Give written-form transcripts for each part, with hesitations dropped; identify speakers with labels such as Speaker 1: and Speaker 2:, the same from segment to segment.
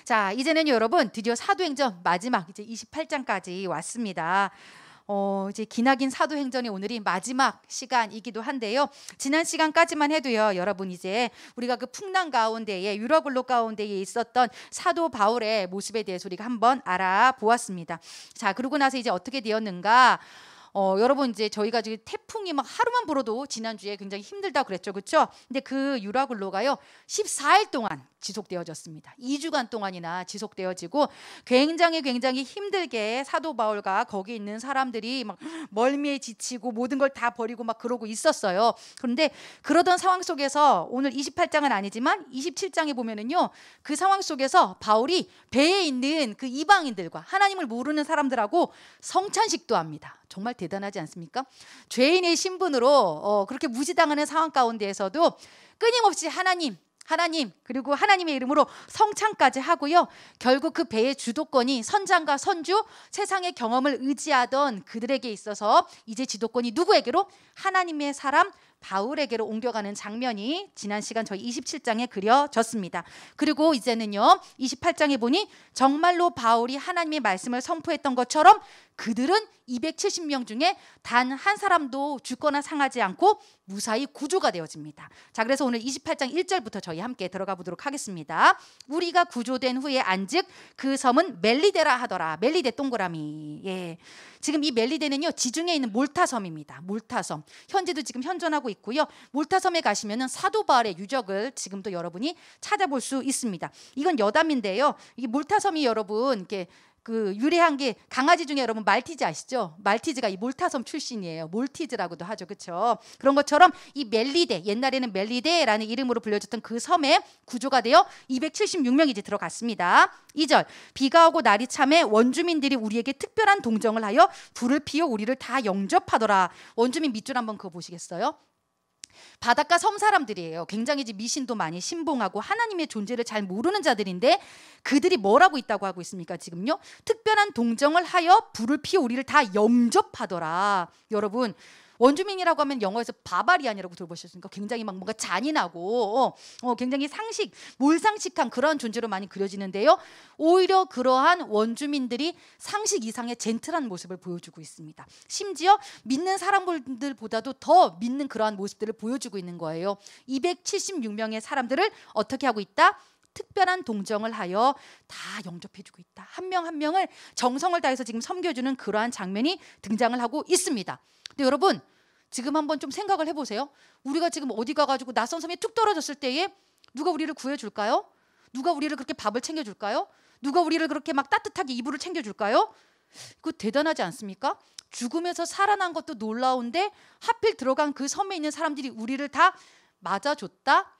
Speaker 1: 자, 이제는 여러분 드디어 사도행전 마지막 이제 28장까지 왔습니다. 이제 기나긴 사도행전이 오늘이 마지막 시간이기도 한데요. 지난 시간까지만 해도요, 여러분 이제 우리가 그 풍랑 가운데에 유라굴로 가운데에 있었던 사도 바울의 모습에 대해서 우리가 한번 알아보았습니다. 자, 그러고 나서 이제 어떻게 되었는가? 여러분 이제 저희가 지금 태풍이 막 하루만 불어도 지난주에 굉장히 힘들다고 그랬죠. 그렇죠? 근데 그 유라굴로가요 14일 동안 지속되어졌습니다. 2주간 동안이나 지속되어지고 굉장히 힘들게 사도 바울과 거기 있는 사람들이 막 멀미에 지치고 모든 걸 다 버리고 막 그러고 있었어요. 그런데 그러던 상황 속에서 오늘 28장은 아니지만 27장에 보면은요, 그 상황 속에서 바울이 배에 있는 그 이방인들과 하나님을 모르는 사람들하고 성찬식도 합니다. 정말 대단하지 않습니까? 죄인의 신분으로 그렇게 무시당하는 상황 가운데에서도 끊임없이 하나님 그리고 하나님의 이름으로 성찬까지 하고요. 결국 그 배의 주도권이 선장과 선주, 세상의 경험을 의지하던 그들에게 있어서 이제 지도권이 누구에게로? 하나님의 사람 바울에게로 옮겨가는 장면이 지난 시간 저희 27장에 그려졌습니다. 그리고 이제는요 28장에 보니 정말로 바울이 하나님의 말씀을 선포했던 것처럼 그들은 270명 중에 단 한 사람도 죽거나 상하지 않고 무사히 구조가 되어집니다. 자, 그래서 오늘 28장 1절부터 저희 함께 들어가 보도록 하겠습니다. 우리가 구조된 후에 안즉 그 섬은 멜리데라 하더라. 멜리데 동그라미. 예. 지금 이 멜리데는요 지중해에 있는 몰타섬입니다. 몰타섬. 현재도 지금 현존하고 있고요. 몰타섬에 가시면은 사도 바울의 유적을 지금도 여러분이 찾아볼 수 있습니다. 이건 여담인데요. 이게 몰타섬이 여러분 이렇게 그 유래한 게 강아지 중에 여러분 말티즈 아시죠? 말티즈가 이 몰타섬 출신이에요. 몰티즈라고도 하죠. 그렇죠? 그런 것처럼 이 멜리데, 옛날에는 멜리데라는 이름으로 불려졌던 그 섬에 구조가 되어 276명이 이제 들어갔습니다. 2절 비가 오고 날이 참에 원주민들이 우리에게 특별한 동정을 하여 불을 피워 우리를 다 영접하더라. 원주민 밑줄 한번 그거 보시겠어요? 바닷가 섬 사람들이에요. 굉장히 미신도 많이 신봉하고 하나님의 존재를 잘 모르는 자들인데 그들이 뭐라고 있다고 하고 있습니까? 지금요 특별한 동정을 하여 불을 피워 우리를 다 영접하더라. 여러분 원주민이라고 하면 영어에서 바바리안이라고 들어보셨습니까? 굉장히 막 뭔가 잔인하고 굉장히 몰상식한 그런 존재로 많이 그려지는데요. 오히려 그러한 원주민들이 상식 이상의 젠틀한 모습을 보여주고 있습니다. 심지어 믿는 사람들보다도 더 믿는 그러한 모습들을 보여주고 있는 거예요. 276명의 사람들을 어떻게 하고 있다? 특별한 동정을 하여 다 영접해주고 있다. 한 명 한 명을 정성을 다해서 지금 섬겨주는 그러한 장면이 등장을 하고 있습니다. 근데 여러분 지금 한번 좀 생각을 해보세요. 우리가 지금 어디 가가지고 낯선 섬에 툭 떨어졌을 때에 누가 우리를 구해줄까요? 누가 우리를 그렇게 밥을 챙겨줄까요? 누가 우리를 그렇게 막 따뜻하게 이불을 챙겨줄까요? 그거 대단하지 않습니까? 죽음에서 살아난 것도 놀라운데 하필 들어간 그 섬에 있는 사람들이 우리를 다 맞아줬다?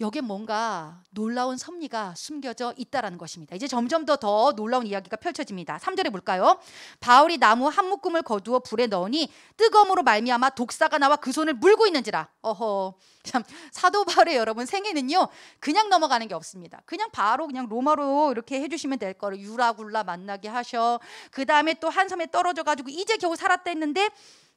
Speaker 1: 여기에 뭔가 놀라운 섭리가 숨겨져 있다라는 것입니다. 이제 점점 더 놀라운 이야기가 펼쳐집니다. 3절에 볼까요? 바울이 나무 한 묶음을 거두어 불에 넣으니 뜨거움으로 말미암아 독사가 나와 그 손을 물고 있는지라. 참 사도 바울의 여러분 생애는요 그냥 넘어가는 게 없습니다. 그냥 바로 그냥 로마로 이렇게 해주시면 될 거를 유라굴라 만나게 하셔. 그 다음에 또 한 섬에 떨어져 가지고 이제 겨우 살았다 했는데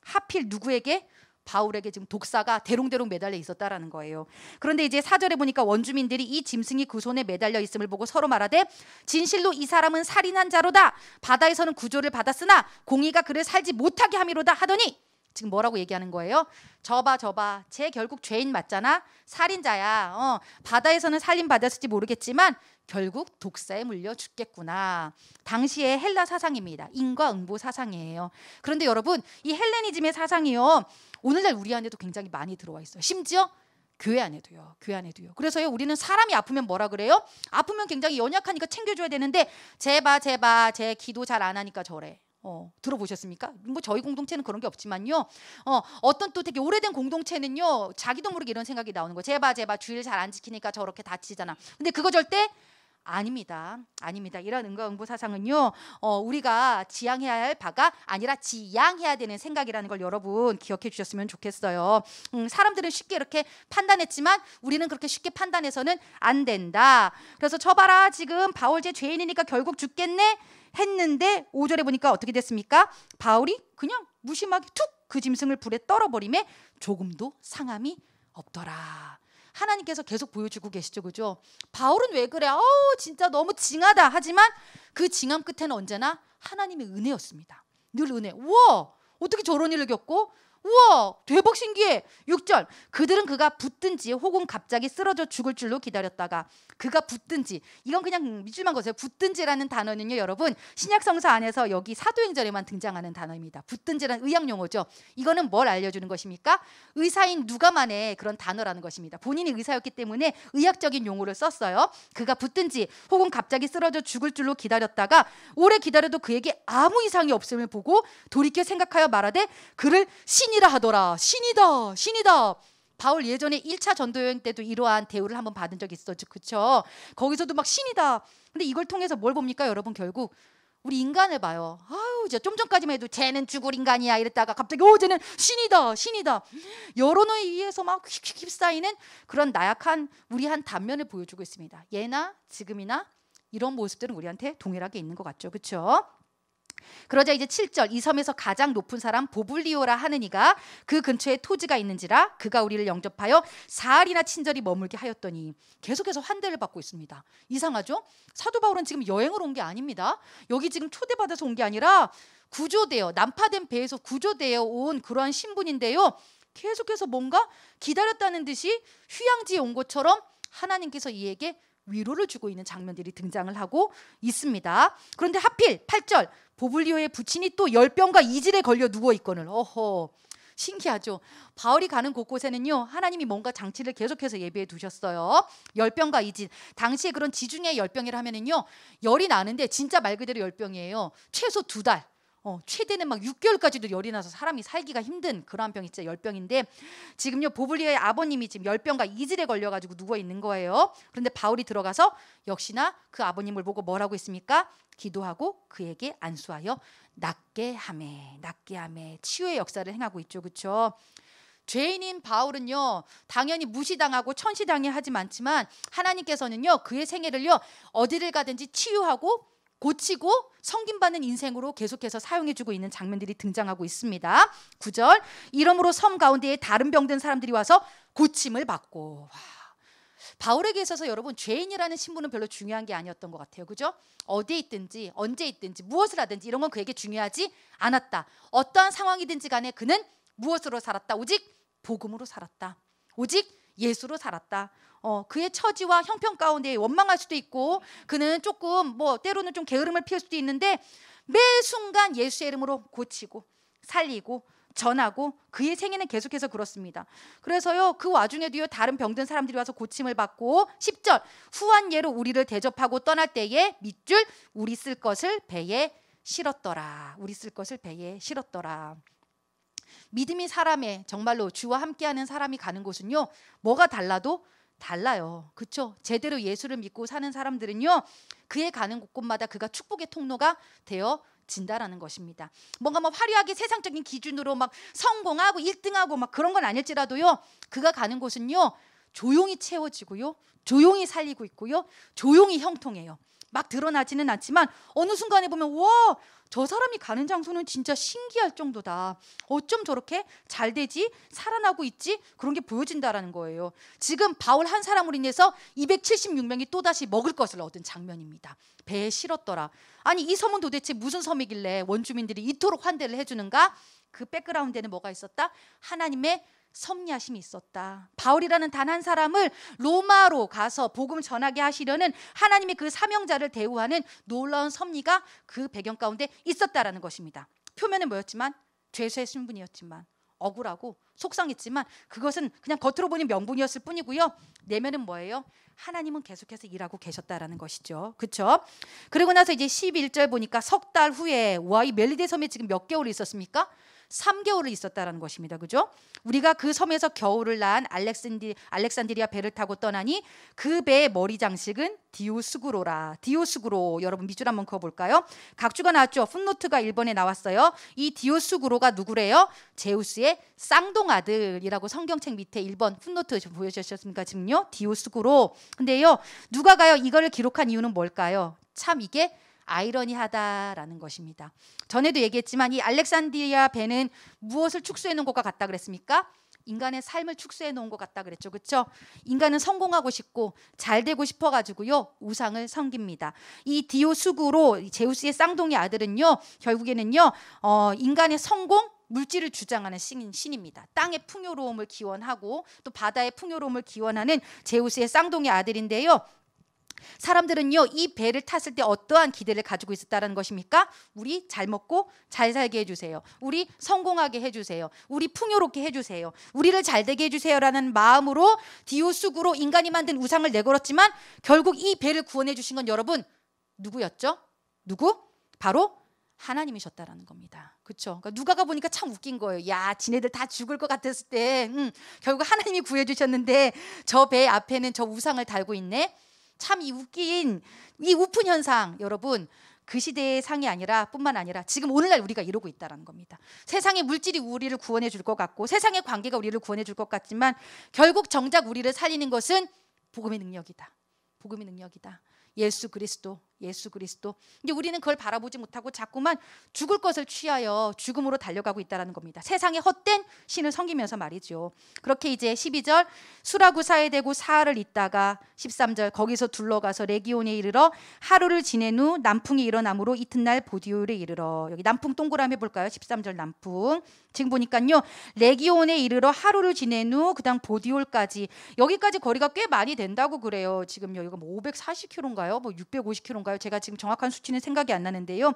Speaker 1: 하필 누구에게? 바울에게 지금 독사가 대롱대롱 매달려 있었다라는 거예요. 그런데 이제 4절에 보니까 원주민들이 이 짐승이 그 손에 매달려 있음을 보고 서로 말하되 진실로 이 사람은 살인한 자로다. 바다에서는 구조를 받았으나 공의가 그를 살지 못하게 함이로다 하더니 지금 뭐라고 얘기하는 거예요? 저봐 쟤 결국 죄인 맞잖아. 살인자야. 바다에서는 살림 받았을지 모르겠지만 결국 독사에 물려 죽겠구나. 당시의 헬라 사상입니다. 인과응보 사상이에요. 그런데 여러분 이 헬레니즘의 사상이요 오늘날 우리 안에도 굉장히 많이 들어와 있어요. 심지어 교회 안에도요. 그래서요 우리는 사람이 아프면 뭐라 그래요? 아프면 굉장히 연약하니까 챙겨줘야 되는데 쟤 기도 잘 안 하니까 저래. 들어보셨습니까? 뭐 저희 공동체는 그런 게 없지만요. 어떤 또 되게 오래된 공동체는요 자기도 모르게 이런 생각이 나오는 거예요. 제발 주일 잘 안 지키니까 저렇게 다치잖아. 근데 그거 절대 아닙니다. 이런 인과응보 사상은요 우리가 지향해야 할 바가 아니라 지양해야 되는 생각이라는 걸 여러분 기억해 주셨으면 좋겠어요. 사람들은 쉽게 이렇게 판단했지만 우리는 그렇게 쉽게 판단해서는 안 된다. 그래서 쳐봐라 지금 바울 제 죄인이니까 결국 죽겠네 했는데 5절에 보니까 어떻게 됐습니까? 바울이 그냥 무심하게 툭 그 짐승을 불에 떨어버림에 조금도 상함이 없더라. 하나님께서 계속 보여주고 계시죠. 그죠? 바울은 왜 그래? 진짜 너무 징하다. 하지만 그 징함 끝에는 언제나 하나님의 은혜였습니다. 늘 은혜. 우와, 어떻게 저런 일을 겪고? 우와, 대박 신기해. 6절, 그들은 그가 붙든지 혹은 갑자기 쓰러져 죽을 줄로 기다렸다가, 그가 붙든지, 이건 그냥 믿을만 거세요. 붙든지라는 단어는요, 여러분 신약 성서 안에서 여기 사도행전에만 등장하는 단어입니다. 붙든지라는 의학 용어죠. 이거는 뭘 알려주는 것입니까? 의사인 누가만의 그런 단어라는 것입니다. 본인이 의사였기 때문에 의학적인 용어를 썼어요. 그가 붙든지 혹은 갑자기 쓰러져 죽을 줄로 기다렸다가 오래 기다려도 그에게 아무 이상이 없음을 보고 돌이켜 생각하여 말하되 그를 신이라 하더라. 신이다, 신이다. 바울 예전에 1차 전도여행 때도 이러한 대우를 한번 받은 적이 있었죠. 그렇죠? 거기서도 막 신이다. 근데 이걸 통해서 뭘 봅니까? 여러분 결국 우리 인간을 봐요. 아유, 좀 전까지만 해도 쟤는 죽을 인간이야 이랬다가 갑자기 쟤는 신이다, 신이다. 여론에 의해서 막 휩싸이는 그런 나약한 우리 한 단면을 보여주고 있습니다. 예나 지금이나 이런 모습들은 우리한테 동일하게 있는 것 같죠. 그렇죠? 그러자 이제 7절, 이 섬에서 가장 높은 사람 보블리오라 하는 이가 그 근처에 토지가 있는지라 그가 우리를 영접하여 사흘이나 친절히 머물게 하였더니, 계속해서 환대를 받고 있습니다. 이상하죠? 사도 바울은 지금 여행을 온 게 아닙니다. 여기 지금 초대받아서 온 게 아니라 구조되어 난파된 배에서 구조되어 온 그러한 신분인데요, 계속해서 뭔가 기다렸다는 듯이 휴양지에 온 것처럼 하나님께서 이에게 위로를 주고 있는 장면들이 등장을 하고 있습니다. 그런데 하필 8절, 보블리오의 부친이 또 열병과 이질에 걸려 누워 있거늘. 어허, 신기하죠. 바울이 가는 곳곳에는요, 하나님이 뭔가 장치를 계속해서 예비해 두셨어요. 열병과 이질, 당시에 그런 지중해 열병이라 하면은요, 열이 나는데 진짜 말 그대로 열병이에요. 최소 2달, 최대는 막 6개월까지도 열이 나서 사람이 살기가 힘든 그러한 병이 진짜 열병인데, 지금요 보블리오의 아버님이 지금 열병과 이질에 걸려가지고 누워 있는 거예요. 그런데 바울이 들어가서 역시나 그 아버님을 보고 뭐라고 했습니까? 기도하고 그에게 안수하여 낫게 하매, 낫게 하매, 치유의 역사를 행하고 있죠. 그렇죠? 죄인인 바울은요, 당연히 무시당하고 천시당해 하지 않지만 하나님께서는요 그의 생애를요 어디를 가든지 치유하고 고치고 섬김받는 인생으로 계속해서 사용해주고 있는 장면들이 등장하고 있습니다. 9절, 이러므로 섬 가운데에 다른 병든 사람들이 와서 고침을 받고. 바울에게 있어서 여러분 죄인이라는 신분은 별로 중요한 게 아니었던 것 같아요. 그죠? 어디에 있든지 언제 있든지 무엇을 하든지 이런 건 그에게 중요하지 않았다. 어떠한 상황이든지 간에 그는 무엇으로 살았다? 오직 복음으로 살았다. 오직 예수로 살았다. 그의 처지와 형편 가운데 원망할 수도 있고, 그는 조금 때로는 좀 게으름을 피울 수도 있는데 매 순간 예수의 이름으로 고치고 살리고 전하고, 그의 생애는 계속해서 그렇습니다. 그래서요 그 와중에도요 다른 병든 사람들이 와서 고침을 받고, 10절, 후한 예로 우리를 대접하고 떠날 때에 밑줄 우리 쓸 것을 배에 실었더라. 우리 쓸 것을 배에 실었더라. 믿음이 사람의 정말로 주와 함께하는 사람이 가는 곳은요 뭐가 달라도 달라요. 그렇죠? 제대로 예수를 믿고 사는 사람들은요 그의 가는 곳곳마다 그가 축복의 통로가 되어 진다라는 것입니다. 뭔가 화려하게 세상적인 기준으로 막 성공하고 1등하고 막 그런 건 아닐지라도요, 그가 가는 곳은요 조용히 채워지고요, 조용히 살리고 있고요, 조용히 형통해요. 막 드러나지는 않지만 어느 순간에 보면 와, 저 사람이 가는 장소는 진짜 신기할 정도다. 어쩜 저렇게 잘 되지? 살아나고 있지? 그런 게 보여진다라는 거예요. 지금 바울 한 사람으로 인해서 276명이 또다시 먹을 것을 얻은 장면입니다. 배에 실었더라. 아니 이 섬은 도대체 무슨 섬이길래 원주민들이 이토록 환대를 해주는가? 그 백그라운드에는 뭐가 있었다? 하나님의 섭리하심이 있었다. 바울이라는 단 한 사람을 로마로 가서 복음을 전하게 하시려는 하나님의 그 사명자를 대우하는 놀라운 섭리가 그 배경 가운데 있었다라는 것입니다. 표면은 뭐였지만, 죄수의 신분이었지만, 억울하고 속상했지만 그것은 그냥 겉으로 보니 명분이었을 뿐이고요, 내면은 뭐예요? 하나님은 계속해서 일하고 계셨다라는 것이죠. 그렇죠? 그리고 나서 이제 11절 보니까 석 달 후에, 와, 이 멜리데 섬에 지금 몇 개월을 있었습니까? 3개월을 있었다라는 것입니다. 그죠? 우리가 그 섬에서 겨울을 난 알렉산드리아 배를 타고 떠나니 그 배의 머리 장식은 디오스구로라. 디오스구로, 여러분 밑줄 한번 그어볼까요? 각주가 나왔죠. 풋노트가 1번에 나왔어요. 이 디오스구로가 누구래요? 제우스의 쌍둥아들이라고 성경책 밑에 1번 풋노트 보여주셨습니까? 지금요, 디오스구로. 근데요, 누가가요 이거를 기록한 이유는 뭘까요? 참 이게 아이러니하다라는 것입니다. 전에도 얘기했지만 이 알렉산드리아 배는 무엇을 축소해 놓은 것과 같다 그랬습니까? 인간의 삶을 축소해 놓은 것 같다 그랬죠. 그렇죠? 인간은 성공하고 싶고 잘 되고 싶어 가지고요. 우상을 섬깁니다. 이 디오수구로 제우스의 쌍둥이 아들은요. 결국에는요. 인간의 성공 물질을 주장하는 신입니다. 땅의 풍요로움을 기원하고 또 바다의 풍요로움을 기원하는 제우스의 쌍둥이 아들인데요. 사람들은요 이 배를 탔을 때 어떠한 기대를 가지고 있었다는 것입니까? 우리 잘 먹고 잘 살게 해주세요. 우리 성공하게 해주세요. 우리 풍요롭게 해주세요. 우리를 잘 되게 해주세요라는 마음으로 디오수구로 인간이 만든 우상을 내걸었지만 결국 이 배를 구원해 주신 건 여러분 누구였죠? 누구? 바로 하나님이셨다라는 겁니다. 그렇죠? 그러니까 누가가 보니까 참 웃긴 거예요. 야, 지네들 다 죽을 것 같았을 때 결국 하나님이 구해주셨는데 저 배 앞에는 저 우상을 달고 있네. 참 이 웃긴 이 우픈 현상 여러분 그 시대의 상이 아니라 뿐만 아니라 지금 오늘날 우리가 이러고 있다는 겁니다. 세상의 물질이 우리를 구원해 줄 것 같고 세상의 관계가 우리를 구원해 줄 것 같지만 결국 정작 우리를 살리는 것은 복음의 능력이다. 복음의 능력이다. 예수 그리스도. 근데 우리는 그걸 바라보지 못하고 자꾸만 죽을 것을 취하여 죽음으로 달려가고 있다는 겁니다. 세상의 헛된 신을 섬기면서 말이죠. 그렇게 이제 12절 수라구사에 대고 사흘을 있다가 13절 거기서 둘러가서 레기온에 이르러 하루를 지낸 후 남풍이 일어나므로 이튿날 보디올에 이르러 여기 남풍 동그라미 해볼까요? 13절 남풍 지금 보니까요 레기온에 이르러 하루를 지낸 후 그다음 보디올까지 여기까지 거리가 꽤 많이 된다고 그래요. 지금 여기가 뭐 540km인가요? 뭐 650km인가요? 제가 지금 정확한 수치는 생각이 안 나는데요.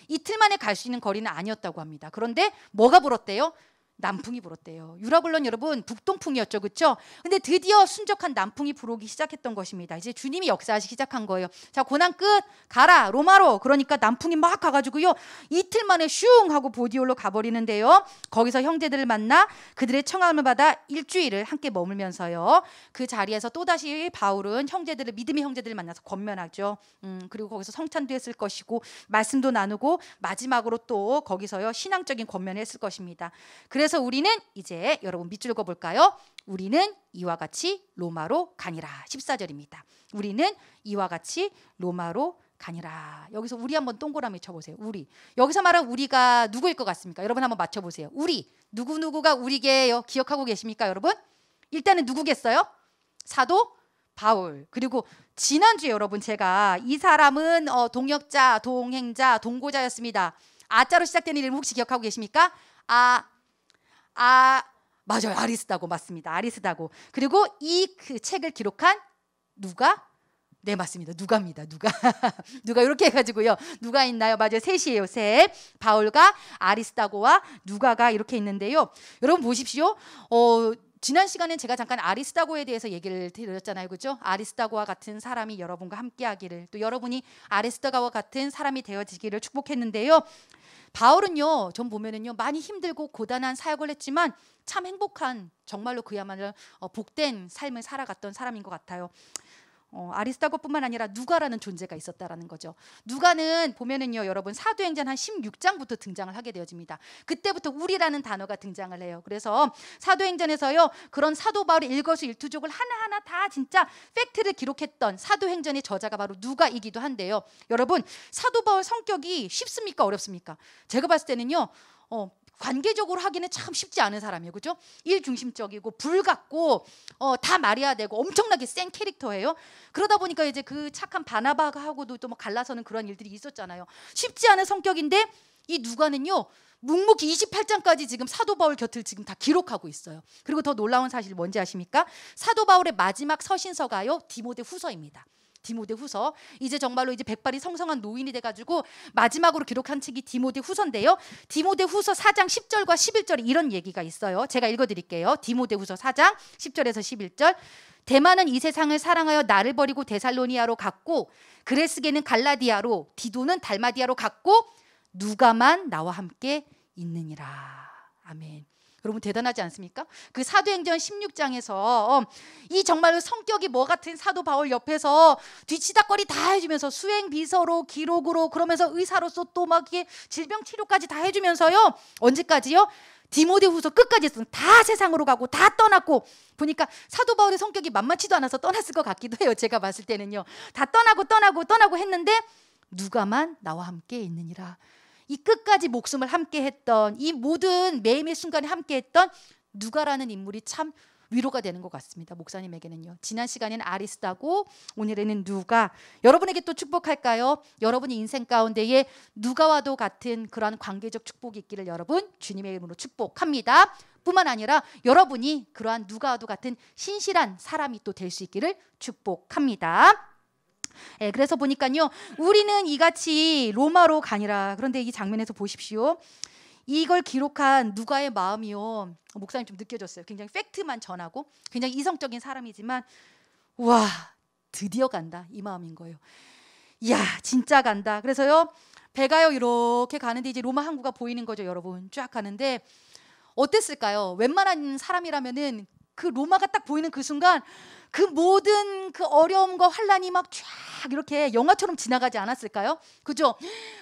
Speaker 1: 이틀 만에 갈 수 있는 거리는 아니었다고 합니다. 그런데 뭐가 불었대요? 남풍이 불었대요. 유라굴론 여러분 북동풍이었죠. 그렇죠? 근데 드디어 순적한 남풍이 불어오기 시작했던 것입니다. 이제 주님이 역사하시기 시작한 거예요. 자, 고난 끝 가라 로마로. 그러니까 남풍이 막 가가지고요 이틀 만에 슝 하고 보디올로 가버리는데요. 거기서 형제들을 만나 그들의 청함을 받아 일주일을 함께 머물면서요 그 자리에서 또다시 바울은 형제들을 믿음의 형제들을 만나서 권면하죠. 그리고 거기서 성찬도 했을 것이고 말씀도 나누고 마지막으로 또 거기서요 신앙적인 권면을 했을 것입니다. 그래서 우리는 이제 여러분 밑줄 그어볼까요? 우리는 이와 같이 로마로 가니라. 14절입니다. 우리는 이와 같이 로마로 가니라. 여기서 우리 한번 동그라미 쳐보세요. 우리. 여기서 말한 우리가 누구일 것 같습니까? 여러분 한번 맞춰보세요. 우리. 누구누구가 우리게요? 기억하고 계십니까 여러분? 일단은 누구겠어요? 사도 바울. 그리고 지난주에 여러분 제가 이 사람은 동역자, 동행자, 동고자였습니다. 아자로 시작되는 이름 혹시 기억하고 계십니까? 맞아요. 아리스다고 맞습니다. 아리스다고. 그리고 이 그 책을 기록한 누가? 네, 맞습니다. 누가입니다. 누가. 누가 이렇게 해가지고요. 누가 있나요? 맞아요. 셋이에요. 셋. 바울과 아리스다고와 누가가 이렇게 있는데요. 여러분 보십시오. 지난 시간에 제가 잠깐 아리스다고에 대해서 얘기를 드렸잖아요. 그렇죠? 아리스다고와 같은 사람이 여러분과 함께하기를 또 여러분이 아리스다고와 같은 사람이 되어지기를 축복했는데요. 바울은요, 전 보면은요, 많이 힘들고 고단한 사역을 했지만 참 행복한 정말로 그야말로 복된 삶을 살아갔던 사람인 것 같아요. 아리스다고뿐만 아니라 누가라는 존재가 있었다라는 거죠. 누가는 보면은요, 여러분 사도행전 한 16장부터 등장을 하게 되어집니다. 그때부터 우리라는 단어가 등장을 해요. 그래서 사도행전에서요, 그런 사도 바울의 일거수일투족을 하나하나 다 진짜 팩트를 기록했던 사도행전의 저자가 바로 누가이기도 한데요. 여러분 사도 바울 성격이 쉽습니까? 어렵습니까? 제가 봤을 때는요. 관계적으로 하기는 참 쉽지 않은 사람이에요. 그죠? 일중심적이고 불같고 다 말해야 되고 엄청나게 센 캐릭터예요. 그러다 보니까 이제 그 착한 바나바하고도 또 뭐 갈라서는 그런 일들이 있었잖아요. 쉽지 않은 성격인데 이 누가는요. 묵묵히 28장까지 지금 사도 바울 곁을 지금 다 기록하고 있어요. 그리고 더 놀라운 사실이 뭔지 아십니까? 사도 바울의 마지막 서신서가요. 디모데후서입니다. 디모데후서. 이제 정말로 이제 백발이 성성한 노인이 돼가지고 마지막으로 기록한 책이 디모데후서인데요. 디모데후서 4장 10절과 11절에 이런 얘기가 있어요. 제가 읽어드릴게요. 디모데후서 4장 10절에서 11절. 데마는 이 세상을 사랑하여 나를 버리고 데살로니아로 갔고 그레스게는 갈라디아로 디도는 달마디아로 갔고 누가만 나와 함께 있느니라. 아멘. 여러분 대단하지 않습니까? 그 사도행전 16장에서 이 정말 성격이 뭐 같은 사도 바울 옆에서 뒤치다거리 다 해주면서 수행 비서로 기록으로 그러면서 의사로서 또 막 이게 질병 치료까지 다 해주면서요. 언제까지요? 디모데후서 끝까지 했어요. 다 세상으로 가고 다 떠났고 보니까 사도 바울의 성격이 만만치도 않아서 떠났을 것 같기도 해요. 제가 봤을 때는요. 다 떠나고 했는데 누가만 나와 함께 있느니라. 이 끝까지 목숨을 함께 했던 이 모든 매일매일 순간에 함께 했던 누가라는 인물이 참 위로가 되는 것 같습니다. 목사님에게는요. 지난 시간에는 아리스다고 오늘에는 누가. 여러분에게 또 축복할까요? 여러분의 인생 가운데에 누가와도 같은 그러한 관계적 축복이 있기를 여러분 주님의 이름으로 축복합니다. 뿐만 아니라 여러분이 그러한 누가와도 같은 신실한 사람이 또 될 수 있기를 축복합니다. 그래서 보니까요, 우리는 이같이 로마로 가니라. 그런데 이 장면에서 보십시오. 이걸 기록한 누가의 마음이요, 목사님 좀 느껴졌어요. 굉장히 팩트만 전하고 굉장히 이성적인 사람이지만 와, 드디어 간다, 이 마음인 거예요. 이야, 진짜 간다. 그래서요, 배가요 이렇게 가는데 이제 로마 항구가 보이는 거죠. 여러분 쫙 가는데 어땠을까요? 웬만한 사람이라면은 그 로마가 딱 보이는 그 순간 그 모든 그 어려움과 환란이 막 쫙 이렇게 영화처럼 지나가지 않았을까요? 그죠?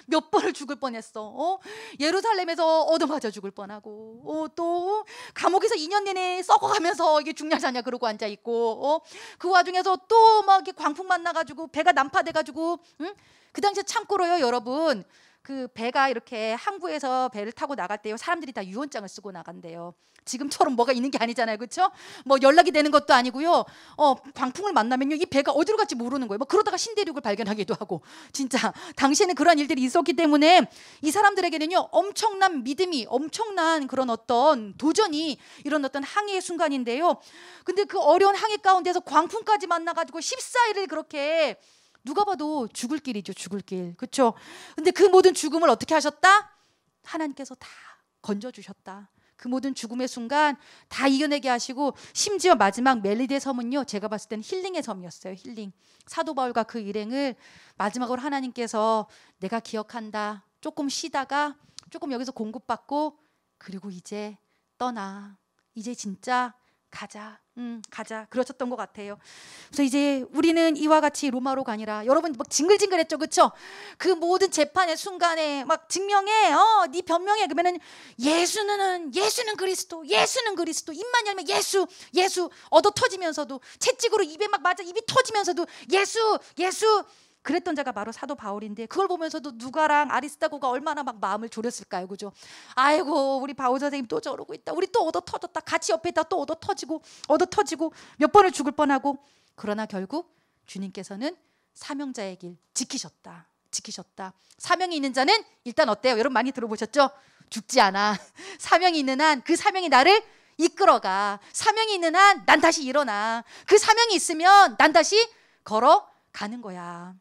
Speaker 1: 몇 번을 죽을 뻔했어. 예루살렘에서 얻어맞아 죽을 뻔하고, 또 감옥에서 2년 내내 썩어가면서 이게 죽냐 사냐 그러고 앉아 있고, 그 와중에서 또 막 이렇게 광풍 만나가지고 배가 난파돼가지고, 그 당시에 참고로요, 여러분. 그 배가 이렇게 항구에서 배를 타고 나갈 때요, 사람들이 다 유언장을 쓰고 나간대요. 지금처럼 뭐가 있는 게 아니잖아요, 그렇죠? 뭐 연락이 되는 것도 아니고요. 광풍을 만나면요, 이 배가 어디로 갈지 모르는 거예요. 뭐 그러다가 신대륙을 발견하기도 하고, 진짜 당시에는 그러한 일들이 있었기 때문에 이 사람들에게는요, 엄청난 믿음이, 엄청난 그런 어떤 도전이 일어났던 항해의 순간인데요. 근데 그 어려운 항해 가운데서 광풍까지 만나가지고 14일을 그렇게, 누가 봐도 죽을 길이죠, 죽을 길. 그렇죠? 근데 그 모든 죽음을 어떻게 하셨다? 하나님께서 다 건져주셨다. 그 모든 죽음의 순간 다 이겨내게 하시고, 심지어 마지막 멜리데 섬은요, 제가 봤을 때는 힐링의 섬이었어요. 힐링. 사도 바울과 그 일행을 마지막으로 하나님께서 내가 기억한다, 조금 쉬다가 조금 여기서 공급받고 그리고 이제 떠나, 이제 진짜 가자, 가자, 그러셨던 것 같아요. 그래서 이제 우리는 이와 같이 로마로 가니라. 여러분 막 징글징글했죠, 그렇죠? 그 모든 재판의 순간에 막 증명해, 네 변명해. 그러면은 예수는 그리스도, 예수는 그리스도. 입만 열면 예수, 예수. 얻어 터지면서도, 채찍으로 입에 막 맞아 입이 터지면서도 예수, 예수. 그랬던 자가 바로 사도 바울인데, 그걸 보면서도 누가랑 아리스다고가 얼마나 막 마음을 졸였을까요, 그죠? 아이고, 우리 바울 선생님 또 저러고 있다, 우리 또 얻어 터졌다, 같이 옆에 있다 또 얻어 터지고 몇 번을 죽을 뻔하고. 그러나 결국 주님께서는 사명자의 길 지키셨다. 사명이 있는 자는 일단 어때요? 여러분 많이 들어보셨죠? 죽지 않아. 사명이 있는 한 그 사명이 나를 이끌어가. 사명이 있는 한 난 다시 일어나. 그 사명이 있으면 난 다시 걸어 가는 거야.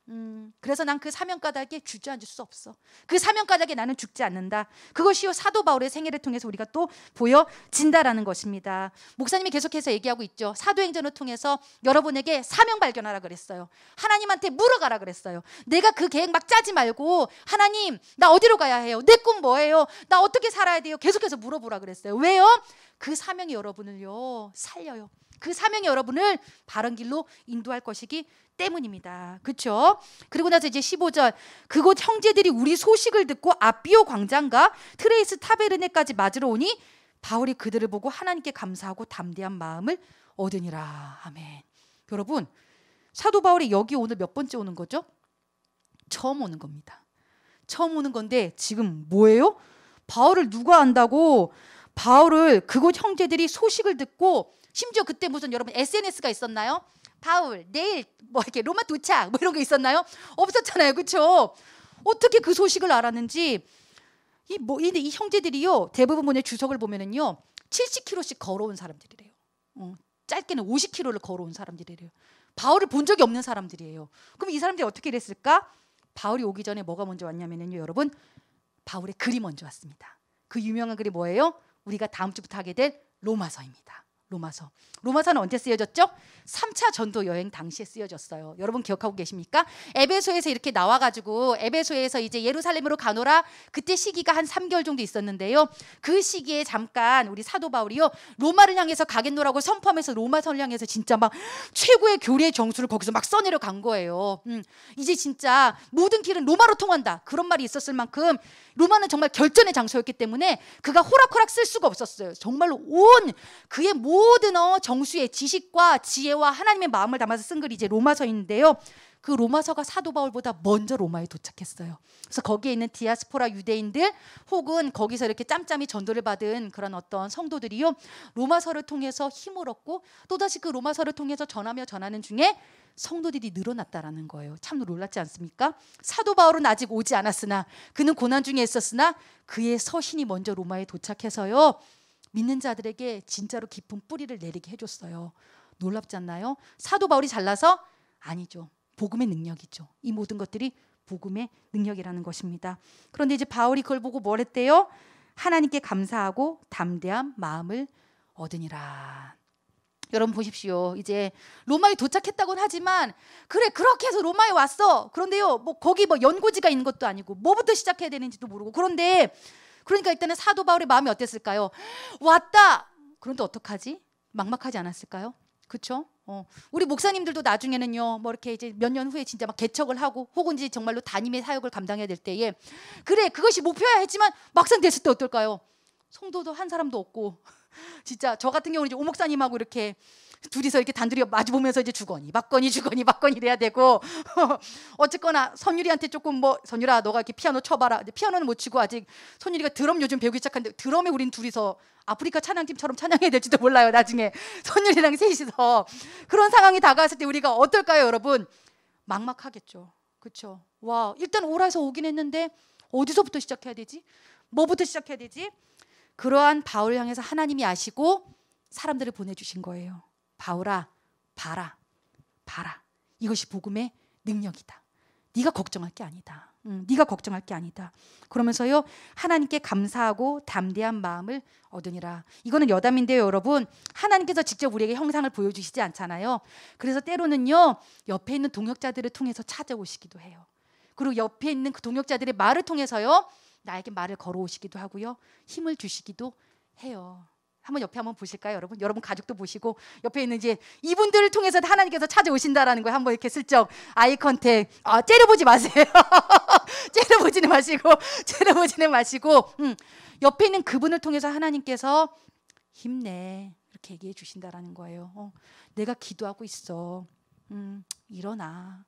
Speaker 1: 그래서 난 그 사명 까닭에 주저앉을 수 없어. 그 사명 까닭에 나는 죽지 않는다. 그것이요, 사도 바울의 생애를 통해서 우리가 또 보여진다라는 것입니다. 목사님이 계속해서 얘기하고 있죠. 사도행전을 통해서 여러분에게 사명 발견하라 그랬어요. 하나님한테 물어가라 그랬어요. 내가 그 계획 막 짜지 말고, 하나님 나 어디로 가야 해요? 내 꿈 뭐예요? 나 어떻게 살아야 돼요? 계속해서 물어보라 그랬어요. 왜요? 그 사명이 여러분을요 살려요. 그 사명이 여러분을 바른 길로 인도할 것이기 때문입니다. 그렇죠? 그리고 나서 이제 15절, 그곳 형제들이 우리 소식을 듣고 아비오 광장과 트레이스 타베르네까지 맞으러 오니 바울이 그들을 보고 하나님께 감사하고 담대한 마음을 얻으니라. 아멘. 여러분, 사도 바울이 여기 오늘 몇 번째 오는 거죠? 처음 오는 겁니다. 처음 오는 건데 지금 뭐예요? 바울을 누가 안다고? 바울을 그곳 형제들이 소식을 듣고, 심지어 그때 무슨 여러분 SNS가 있었나요? 바울 내일 뭐 이렇게 로마 도착 뭐 이런 게 있었나요? 없었잖아요, 그렇죠? 어떻게 그 소식을 알았는지. 이 형제들이요, 대부분 보내 주석을 보면은요 70km씩 걸어온 사람들이래요. 짧게는 50km를 걸어온 사람들이래요. 바울을 본 적이 없는 사람들이에요. 그럼 이 사람들이 어떻게 이랬을까? 바울이 오기 전에 뭐가 먼저 왔냐면요, 여러분, 바울의 글이 먼저 왔습니다. 그 유명한 글이 뭐예요? 우리가 다음 주부터 하게 될 로마서입니다. 로마서는 언제 쓰여졌죠? 3차 전도 여행 당시에 쓰여졌어요. 여러분 기억하고 계십니까? 에베소에서 이렇게 나와가지고 에베소에서 이제 예루살렘으로 가노라. 그때 시기가 한 3개월 정도 있었는데요. 그 시기에 잠깐 우리 사도 바울이요 로마를 향해서 가겠노라고 선포하면서 로마서를 향해서 진짜 막 최고의 교리의 정수를 거기서 막 써내려 간 거예요. 이제 진짜 모든 길은 로마로 통한다, 그런 말이 있었을 만큼 로마는 정말 결전의 장소였기 때문에 그가 호락호락 쓸 수가 없었어요. 정말로 온 그의 모든 모든 정수의 지식과 지혜와 하나님의 마음을 담아서 쓴 글이 이제 로마서인데요. 그 로마서가 사도 바울보다 먼저 로마에 도착했어요. 그래서 거기에 있는 디아스포라 유대인들 혹은 거기서 이렇게 짬짬이 전도를 받은 그런 어떤 성도들이요, 로마서를 통해서 힘을 얻고 또다시 그 로마서를 통해서 전하며 전하는 중에 성도들이 늘어났다라는 거예요. 참 놀랍지 않습니까? 사도 바울은 아직 오지 않았으나 그는 고난 중에 있었으나 그의 서신이 먼저 로마에 도착해서요, 믿는 자들에게 진짜로 깊은 뿌리를 내리게 해줬어요. 놀랍지 않나요? 사도 바울이 잘나서? 아니죠. 복음의 능력이죠. 이 모든 것들이 복음의 능력이라는 것입니다. 그런데 이제 바울이 그걸 보고 뭘 했대요? 하나님께 감사하고 담대한 마음을 얻으니라. 여러분 보십시오. 이제 로마에 도착했다고는 하지만 그래 그렇게 해서 로마에 왔어. 그런데요, 뭐 거기 뭐 연고지가 있는 것도 아니고 뭐부터 시작해야 되는지도 모르고, 그런데 그러니까 일단은 사도 바울의 마음이 어땠을까요? 왔다. 그런데 어떡하지? 막막하지 않았을까요? 그렇죠? 우리 목사님들도 나중에는요, 뭐 이렇게 이제 몇 년 후에 진짜 막 개척을 하고 혹은 이제 정말로 담임의 사역을 감당해야 될 때에 그래 그것이 목표야 했지만 막상 됐을 때 어떨까요? 성도도 한 사람도 없고 진짜 저 같은 경우는 이제 오 목사님하고 이렇게 둘이서 이렇게 단둘이 마주 보면서 이제 주거니 받거니 이래야 되고 어쨌거나 선율이한테 조금 뭐 선율아 너가 이렇게 피아노 쳐봐라. 피아노는 못 치고 아직 선율이가 드럼 요즘 배우기 시작한데 드럼에 우린 둘이서 아프리카 찬양팀처럼 찬양해야 될지도 몰라요. 나중에 선율이랑 셋이서 그런 상황이 다가왔을 때 우리가 어떨까요, 여러분? 막막하겠죠. 그렇죠? 와, 일단 오라에서 오긴 했는데 어디서부터 시작해야 되지? 뭐부터 시작해야 되지? 그러한 바울을 향해서 하나님이 아시고 사람들을 보내주신 거예요. 바울아, 봐라. 이것이 복음의 능력이다. 네가 걱정할 게 아니다. 네가 걱정할 게 아니다. 그러면서요, 하나님께 감사하고 담대한 마음을 얻으니라. 이거는 여담인데요, 여러분. 하나님께서 직접 우리에게 형상을 보여주시지 않잖아요. 그래서 때로는요, 옆에 있는 동역자들을 통해서 찾아오시기도 해요. 그리고 옆에 있는 그 동역자들의 말을 통해서요, 나에게 말을 걸어오시기도 하고요, 힘을 주시기도 해요. 한번 옆에 한번 보실까요, 여러분? 여러분 가족도 보시고 옆에 있는 이제 이분들을 통해서 하나님께서 찾아오신다라는 거예요. 한번 이렇게 슬쩍 아이 컨택. 째려보지 마세요. 째려보지는 마시고 옆에 있는 그분을 통해서 하나님께서 힘내 이렇게 얘기해 주신다라는 거예요. 내가 기도하고 있어. 일어나.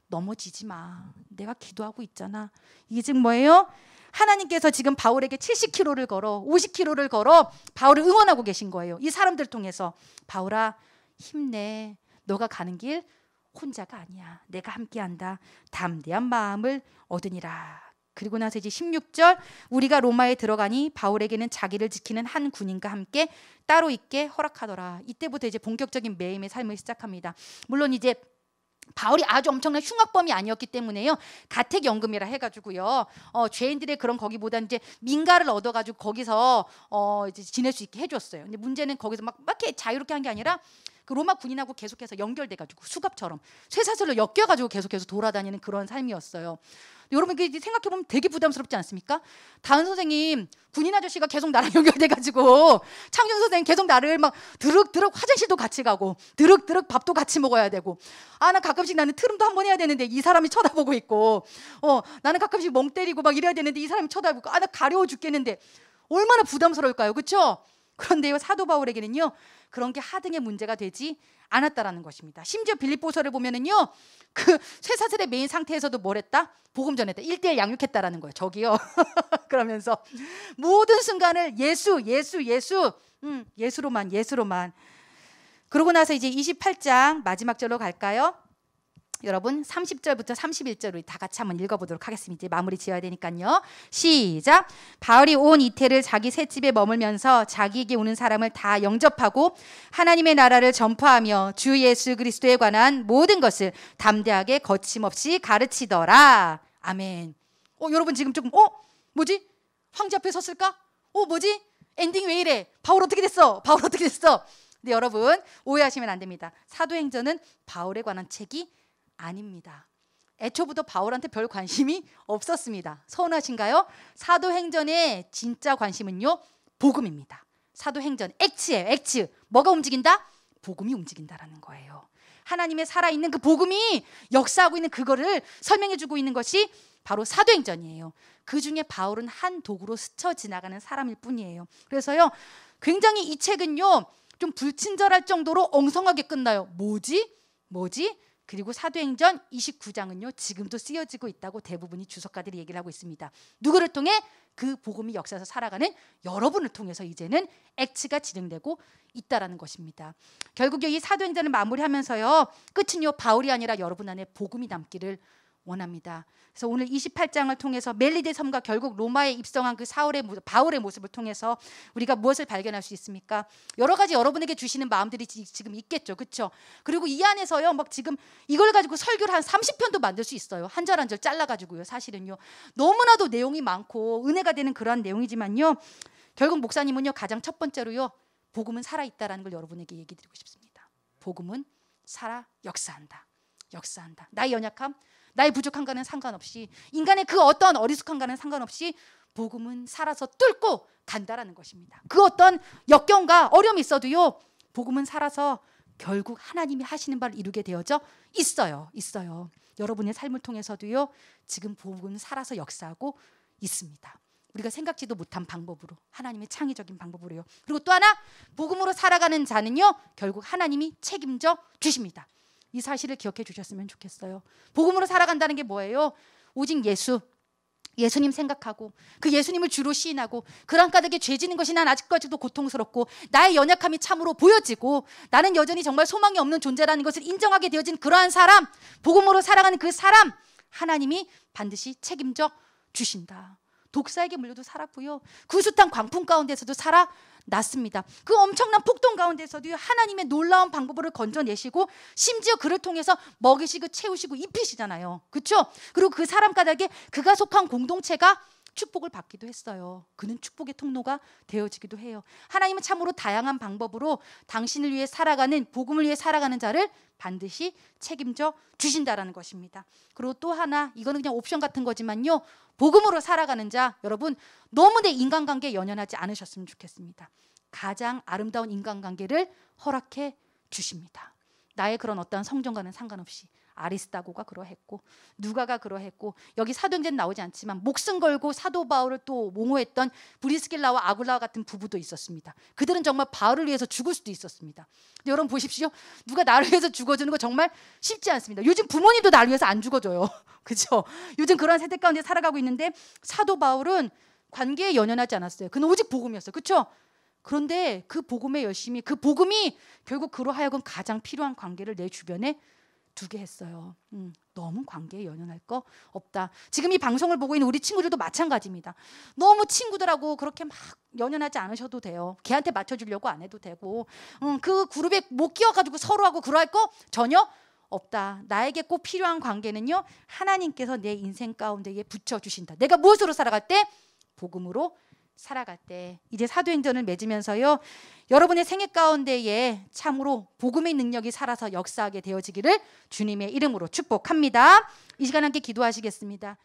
Speaker 1: 넘어지지 마. 내가 기도하고 있잖아. 이게 지금 뭐예요? 하나님께서 지금 바울에게 70km를 걸어 50km를 걸어 바울을 응원하고 계신 거예요. 이 사람들 통해서 바울아 힘내. 너가 가는 길 혼자가 아니야. 내가 함께한다. 담대한 마음을 얻으니라. 그리고 나서 이제 16절 우리가 로마에 들어가니 바울에게는 자기를 지키는 한 군인과 함께 따로 있게 허락하더라. 이때부터 이제 본격적인 매임의 삶을 시작합니다. 물론 이제 바울이 아주 엄청난 흉악범이 아니었기 때문에요, 가택연금이라 해가지고요, 죄인들의 그런 거기보다 이제 민가를 얻어가지고 거기서 이제 지낼 수 있게 해줬어요. 근데 문제는 거기서 막 이렇게 자유롭게 한 게 아니라 그 로마 군인하고 계속해서 연결돼가지고 수갑처럼 쇠사슬로 엮여가지고 계속해서 돌아다니는 그런 삶이었어요. 여러분 이게 생각해보면 되게 부담스럽지 않습니까? 다은 선생님 군인 아저씨가 계속 나랑 연결돼가지고 창준 선생님 계속 나를 막 드륵드륵 화장실도 같이 가고 드륵드륵 밥도 같이 먹어야 되고, 나 가끔씩 나는 트름도 한번 해야 되는데 이 사람이 쳐다보고 있고, 나는 가끔씩 멍 때리고 막 이래야 되는데 이 사람이 쳐다보고, 나 가려워 죽겠는데 얼마나 부담스러울까요? 그렇죠? 그런데요, 사도 바울에게는요 그런 게 하등의 문제가 되지 않았다라는 것입니다. 심지어 빌립보서를 보면은요, 그 쇠사슬에 매인 상태에서도 뭘 했다? 복음 전했다. 1:1 양육했다라는 거예요. 저기요. 그러면서 모든 순간을 예수로만. 그러고 나서 이제 28장 마지막 절로 갈까요? 여러분 30절부터 31절 우리 다 같이 한번 읽어보도록 하겠습니다. 이제 마무리 지어야 되니까요. 시작. 바울이 온 이태를 자기 셋집에 머물면서 자기에게 오는 사람을 다 영접하고 하나님의 나라를 전파하며 주 예수 그리스도에 관한 모든 것을 담대하게 거침없이 가르치더라. 아멘. 여러분 지금 조금 뭐지? 황제 앞에 섰을까? 뭐지? 엔딩 왜 이래? 바울 어떻게 됐어? 근데 여러분 오해하시면 안 됩니다. 사도행전은 바울에 관한 책이 아닙니다. 애초부터 바울한테 별 관심이 없었습니다. 서운하신가요? 사도행전의 진짜 관심은요, 복음입니다. 사도행전 액츠예요. 액츠. 뭐가 움직인다? 복음이 움직인다라는 거예요. 하나님의 살아있는 그 복음이 역사하고 있는 그거를 설명해주고 있는 것이 바로 사도행전이에요. 그 중에 바울은 한 독으로 스쳐 지나가는 사람일 뿐이에요. 그래서요, 굉장히 이 책은요 좀 불친절할 정도로 엉성하게 끝나요. 뭐지? 그리고 사도행전 29장은요 지금도 쓰여지고 있다고 대부분이 주석가들이 얘기를 하고 있습니다. 누구를 통해? 그 복음이 역사에서 살아가는 여러분을 통해서 이제는 액치가 진행되고 있다라는 것입니다. 결국 이 사도행전을 마무리하면서요 끝은요 바울이 아니라 여러분 안에 복음이 남기를 원합니다. 그래서 오늘 28장을 통해서 멜리데 섬과 결국 로마에 입성한 그 바울의 모습을 통해서 우리가 무엇을 발견할 수 있습니까? 여러 가지 여러분에게 주시는 마음들이 지금 있겠죠. 그렇죠? 그리고 이 안에서요 막 지금 이걸 가지고 설교를 한 30편도 만들 수 있어요. 한 절 한 절 잘라가지고요. 사실은요 너무나도 내용이 많고 은혜가 되는 그러한 내용이지만요 결국 목사님은요 가장 첫 번째로요 복음은 살아있다라는 걸 여러분에게 얘기 드리고 싶습니다. 복음은 살아 역사한다. 나의 연약함, 나의 부족함과는 상관없이, 인간의 그 어떤 어리숙함과는 상관없이 복음은 살아서 뚫고 간다라는 것입니다. 그 어떤 역경과 어려움이 있어도요 복음은 살아서 결국 하나님이 하시는 바를 이루게 되어져 있어요. 여러분의 삶을 통해서도요 지금 복음은 살아서 역사하고 있습니다. 우리가 생각지도 못한 방법으로, 하나님의 창의적인 방법으로요. 그리고 또 하나, 복음으로 살아가는 자는요 결국 하나님이 책임져 주십니다. 이 사실을 기억해 주셨으면 좋겠어요. 복음으로 살아간다는 게 뭐예요? 오직 예수님 생각하고 그 예수님을 주로 시인하고 그런 까닭에 죄 지는 것이 난 아직까지도 고통스럽고 나의 연약함이 참으로 보여지고 나는 여전히 정말 소망이 없는 존재라는 것을 인정하게 되어진 그러한 사람, 복음으로 살아가는 그 사람, 하나님이 반드시 책임져 주신다. 독사에게 물려도 살았고요. 그 숱한 광풍 가운데서도 살아났습니다. 그 엄청난 폭동 가운데서도 하나님의 놀라운 방법으로 건져내시고 심지어 그를 통해서 먹이시고 채우시고 입히시잖아요. 그렇죠? 그리고 그 사람 까닭에 그가 속한 공동체가 축복을 받기도 했어요. 그는 축복의 통로가 되어지기도 해요. 하나님은 참으로 다양한 방법으로 당신을 위해 살아가는, 복음을 위해 살아가는 자를 반드시 책임져 주신다라는 것입니다. 그리고 또 하나, 이거는 그냥 옵션 같은 거지만요, 복음으로 살아가는 자, 여러분 너무 내 인간관계에 연연하지 않으셨으면 좋겠습니다. 가장 아름다운 인간관계를 허락해 주십니다. 나의 그런 어떠한 성정과는 상관없이 아리스다고가 그러했고 누가가 그러했고, 여기 사도행전에 나오지 않지만 목숨 걸고 사도 바울을 또 옹호했던 브리스길라와 아굴라와 같은 부부도 있었습니다. 그들은 정말 바울을 위해서 죽을 수도 있었습니다. 근데 여러분 보십시오. 누가 나를 위해서 죽어주는 거 정말 쉽지 않습니다. 요즘 부모님도 나를 위해서 안 죽어줘요. 그렇죠? 요즘 그런 세대 가운데 살아가고 있는데 사도 바울은 관계에 연연하지 않았어요. 그는 오직 복음이었어요. 그렇죠? 그런데 그 복음의 열심이, 그 복음이 결국 그로 하여금 가장 필요한 관계를 내 주변에 두게 했어요. 너무 관계에 연연할 거 없다. 지금 이 방송을 보고 있는 우리 친구들도 마찬가지입니다. 너무 친구들하고 그렇게 막 연연하지 않으셔도 돼요. 걔한테 맞춰주려고 안 해도 되고, 그 그룹에 못 끼워가지고 서로하고 그러할 거 전혀 없다. 나에게 꼭 필요한 관계는요, 하나님께서 내 인생 가운데에 붙여주신다. 내가 무엇으로 살아갈 때? 복음으로 살아갈 때. 이제 사도행전을 맺으면서요, 여러분의 생애 가운데에 참으로 복음의 능력이 살아서 역사하게 되어지기를 주님의 이름으로 축복합니다. 이 시간 함께 기도하시겠습니다.